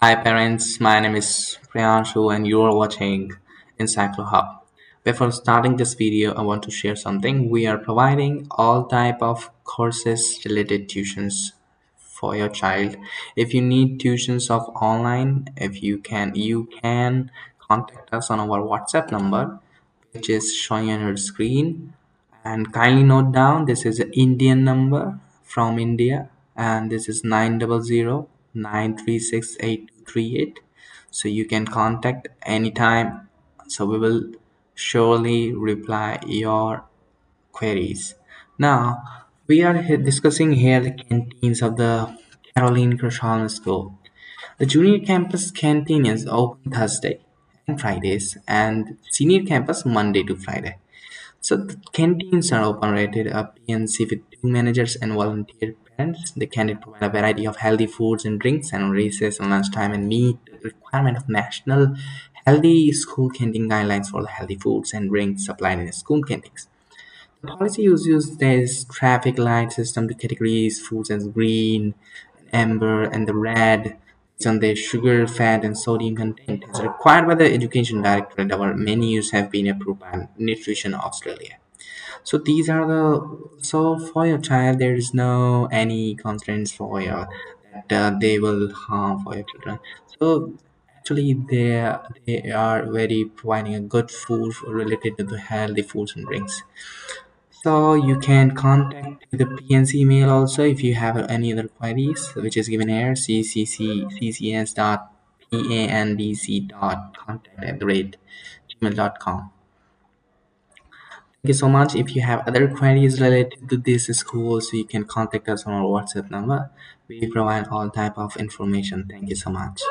Hi parents, my name is Priyanshu and you are watching Encyclo Hub. Before starting this video, I want to share something. We are providing all type of courses related tuitions for your child. If you need tuitions of online, if you can contact us on our WhatsApp number, which is showing on your screen. And kindly note down, this is an Indian number from India, and this is 900 936 8238. So you can contact anytime. So we will surely reply your queries. Now we are discussing here the canteens of the Caroline Chisholm School. The junior campus canteen is open Thursday and Fridays, and senior campus Monday to Friday. So the canteens are operated a PNC with two managers and volunteer parents. The canteen provide a variety of healthy foods and drinks and recess and lunchtime and meet the requirement of national healthy school canteen guidelines for the healthy foods and drinks supplied in school canteens. The policy uses this traffic light system to categorize foods as green, amber, and the red based on their sugar, fat, and sodium content. As required by the Education Directorate, our menus have been approved by Nutrition Australia. So these are for your child there is no any constraints for your that they will harm for your children. So actually they are very providing a good food related to the healthy foods and drinks. So you can contact the PNC email also if you have any other queries, which is given here ccccs.pandc.contact@gmail.com. Thank you so much. If you have other queries related to this school, so you can contact us on our WhatsApp number. We provide all type of information. Thank you so much.